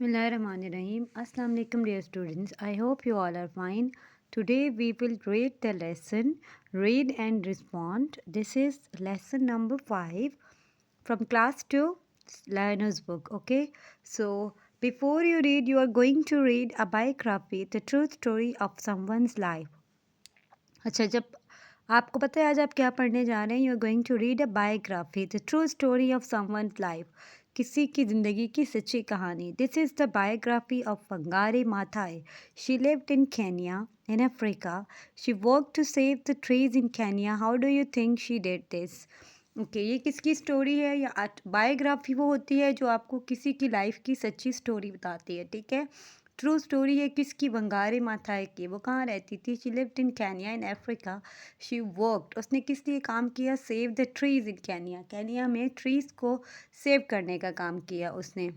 Bismillahirrahmanirrahim. Assalamu alaikum dear students. I hope you all are fine. Today we will read the lesson Read and Respond. This is lesson number 5 from class 2 learner's book. Okay. So before you read, you are going to read a biography, the true story of someone's life. अच्छा, जब आपको पता है आज आप क्या पढ़ने जा रहे हैं, you are going to read a biography the true story of someone's life, किसी की ज़िंदगी की सच्ची कहानी. This is the biography of Wangari Maathai. She lived in Kenya in Africa. She work to save the trees in Kenya. How do you think she did this? Okay, ये किसकी story है? या बायोग्राफी वो होती है जो आपको किसी की लाइफ की सच्ची स्टोरी बताती है. ठीक है, ट्रू स्टोरी है किसकी? वंगारी माथाई की. वो कहाँ रहती थी? She lived in Kenya in Africa. She worked, उसने किस लिए काम किया? Save the trees in Kenya. Kenya में ट्रीज को सेव करने का काम किया उसने.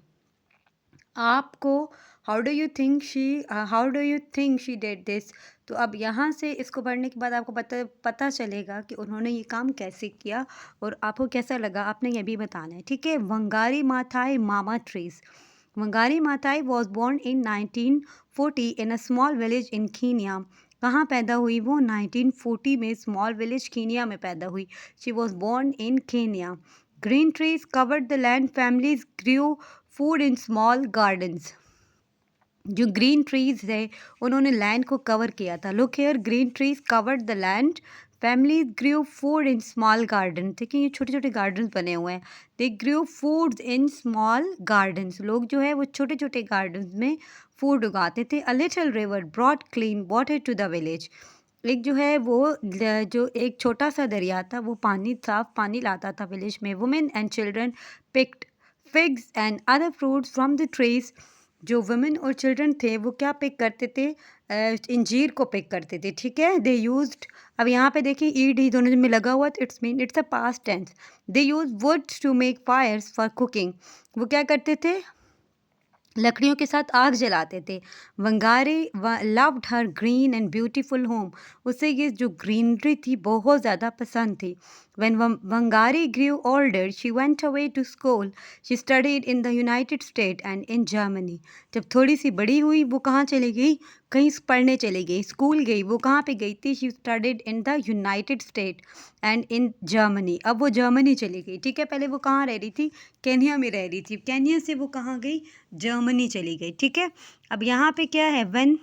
आपको how do you think she did this? तो अब यहाँ से इसको पढ़ने के बाद आपको पता चलेगा कि उन्होंने ये काम कैसे किया और आपको कैसा लगा. आपने ये भी बताना है. ठीक है. Wangari Maathai mama trees. Wangari Maathai was born in 1940 in a small village in Kenya. कहाँ पैदा हुई वो? 1940 में स्मॉल विलेज कीनिया में पैदा हुई. She was born in Kenya. Green trees covered the land. Families grew food in small gardens. जो green trees है उन्होंने लैंड को कवर किया था. Look here, green trees covered the land. Family grew food in small garden. देखिए ये छोटे छोटे गार्डन बने हुए हैं. They grew food in small gardens. लोग जो है वो छोटे छोटे गार्डन में फूड उगाते थे. A little river brought clean water to the village. एक जो है वो जो एक छोटा सा दरिया था वो साफ पानी लाता था विलेज में. Women and children picked figs and other fruits from the trees. जो वुमेन और चिल्ड्रन थे वो क्या पिक करते थे? इंजीर को पिक करते थे. ठीक है. दे यूज्ड, अब यहाँ पे देखिए ईड ही दोनों में लगा हुआ तो it's a past tense. They use woods to make fires for cooking. वो क्या करते थे? लकड़ियों के साथ आग जलाते थे. Wangari loved her green and beautiful home. उसे ये जो ग्रीनरी थी बहुत ज़्यादा पसंद थी. When Wangari grew older, she went away to school. She studied in the United States and in Germany. जब थोड़ी सी बड़ी हुई वो कहाँ चली गई? कहीं पढ़ने चली गई, स्कूल गई. वो कहाँ पे गई थी? She studied in the United States and in Germany. अब वो जर्मनी चली गई. ठीक है. पहले वो कहाँ रह रही थी? केन्या में रह रही थी. केन्या से वो कहाँ गई? जर्मनी चली गई. ठीक है. अब यहाँ पे क्या है? When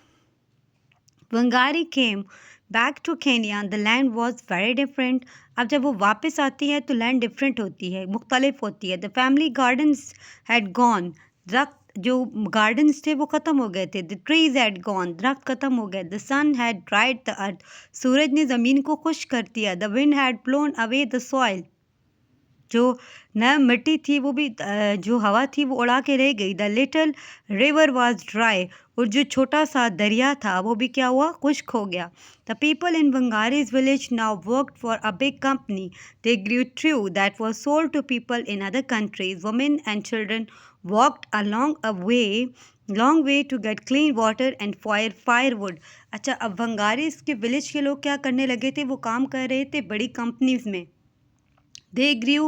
Wangari came back to Kenya, the land was very different. अब जब वो वापस आती है तो लैंड डिफरेंट होती है, मुख्तलिफ होती है. The family gardens had gone. दरख्त जो गार्डन्स थे वो ख़त्म हो गए थे. The trees had gone. दरख्त ख़त्म हो गए. The sun had dried the earth. सूरज ने ज़मीन को खुश्क कर दिया. The wind had blown away the soil. जो न मिट्टी थी वो भी जो हवा थी वो उड़ा के रह गई. The little river was dry. और जो छोटा सा दरिया था वो भी क्या हुआ? खुश्क हो गया. The people in Wangari's village now worked for a big company. They grew true that was sold to people in other countries. Women and children walked along a long way to get clean water and firewood. अच्छा, अब वंगारीज के village के लोग क्या करने लगे थे? वो काम कर रहे थे बड़ी कंपनीज में. They grew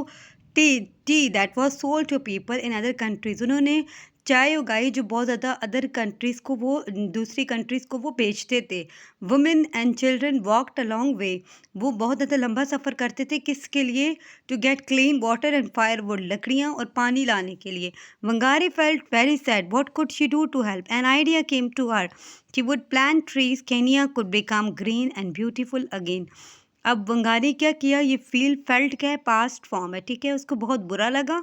tea that was sold to people in other countries. उन्होंने चाय उगाई जो बहुत ज़्यादा अदर कंट्रीज़ को वो दूसरी कंट्रीज़ को वो बेचते थे. Women and children walked a long way. वो बहुत ज़्यादा लंबा सफ़र करते थे. किसके लिए? To get clean water and firewood. लकड़ियाँ और पानी लाने के लिए. Wangari felt very sad. What could she do to help? An idea came to her. She would plant trees. Kenya could become green and beautiful again. अब Wangari क्या किया? ये फेल्ट क्या है? पास्ट फॉर्म है. ठीक है. उसको बहुत बुरा लगा.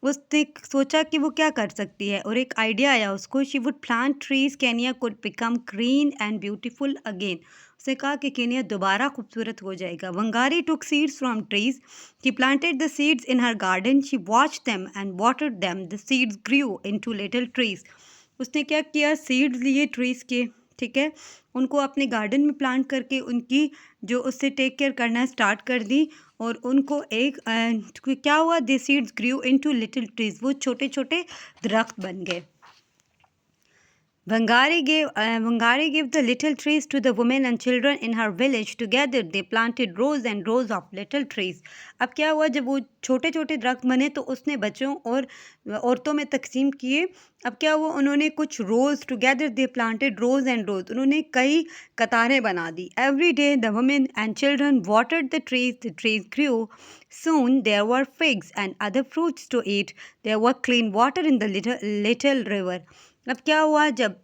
उसने सोचा कि वो क्या कर सकती है और एक आइडिया आया उसको. She would plant trees. Kenya could become green and beautiful again. उसने कहा कि केन्या दोबारा खूबसूरत हो जाएगा. Wangari took seeds from trees. She planted the seeds in her garden. She watched them and watered them. The seeds grew into little trees. उसने क्या किया? सीड्स लिए ट्रीज के. ठीक है. उनको अपने गार्डन में प्लांट करके उनकी जो उससे टेक केयर करना स्टार्ट कर दी और उनको एक क्या हुआ? दे seeds grew into little trees. वो छोटे छोटे दरख्त बन गए. Wangari gave the little trees to the women and children in her village. Together they planted rows and rows of little trees. अब क्या हुआ, जब वो छोटे छोटे दरख्त बने तो उसने बच्चों और औरतों में तकसीम किए. अब क्या हुआ, उन्होंने कुछ rows, together they planted rows and rows, उन्होंने कई कतारें बना दी. Every day the women and children watered the trees grew. Soon there were figs and other fruits to eat. There was clean water in the little river. अब क्या हुआ, जब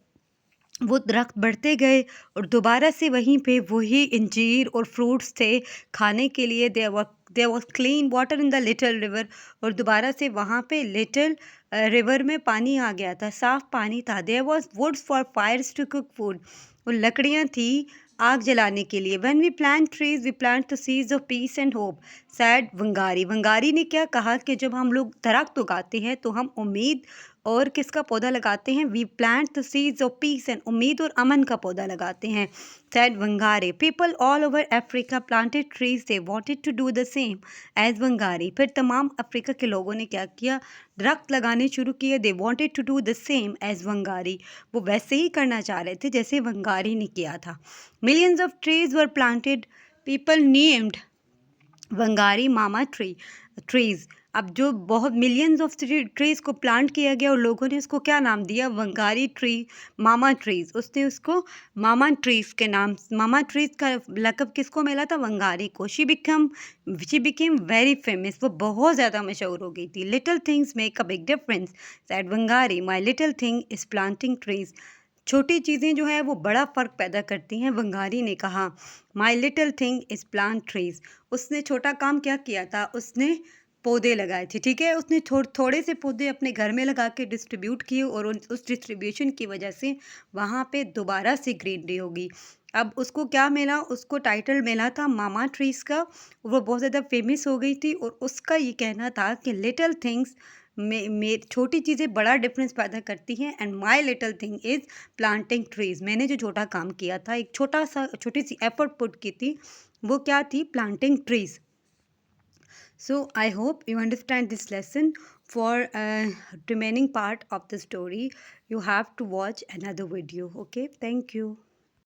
वो दरख्त बढ़ते गए और दोबारा से वहीं पे वही इंजीर और फ्रूट्स थे खाने के लिए. There was clean water in the little river. और दोबारा से वहाँ पे लिटिल रिवर में पानी आ गया था, साफ़ पानी था. There was woods for fires to cook food. और लकड़ियाँ थी आग जलाने के लिए. When we plant trees we plant the seeds of peace and hope, said Wangari. Wangari ने क्या कहा कि जब हम लोग दरख्त उगाते हैं तो हम उम्मीद और किसका पौधा लगाते हैं? We plant the seeds of peace and, उम्मीद और अमन का पौधा लगाते हैं. Said Wangari. People all over Africa planted trees. They wanted to do the same as Wangari. फिर तमाम अफ्रीका के लोगों ने क्या किया? दरख्त लगाने शुरू किए. They wanted to do the same as Wangari. वो वैसे ही करना चाह रहे थे जैसे वंगारी ने किया था. Millions of trees were planted. People named Wangari mama trees. अब जो बहुत मिलियंस ऑफ ट्रीज को प्लांट किया गया और लोगों ने उसको क्या नाम दिया? वंगारी ट्री मामा ट्रीज. उसने उसको मामा ट्रीज के नाम, मामा ट्रीज का लक़ब किसको मिला था? वंगारी को. She became very famous. वो बहुत ज़्यादा मशहूर हो गई थी. Little things make a big difference, said Wangari. My little thing is planting trees. छोटी चीज़ें जो है वो बड़ा फ़र्क पैदा करती हैं, वंगारी ने कहा. My little thing is plant trees. उसने छोटा काम क्या किया था? उसने पौधे लगाए थे. ठीक है, उसने थोड़े से पौधे अपने घर में लगा के डिस्ट्रीब्यूट किए और उस डिस्ट्रीब्यूशन की वजह से वहाँ पे दोबारा से ग्रीनरी होगी. अब उसको क्या मिला? उसको टाइटल मिला था मामा ट्रीज़ का. वो बहुत ज़्यादा फेमस हो गई थी और उसका ये कहना था कि लिटिल थिंग्स में छोटी चीज़ें बड़ा डिफरेंस पैदा करती हैं. And my little thing is planting trees. मैंने जो छोटा काम किया था, एक छोटी सी एफर्ट पुट की थी, वो क्या थी? Planting trees. So I hope you understand this lesson. For remaining part of the story, you have to watch another video. Okay, thank you.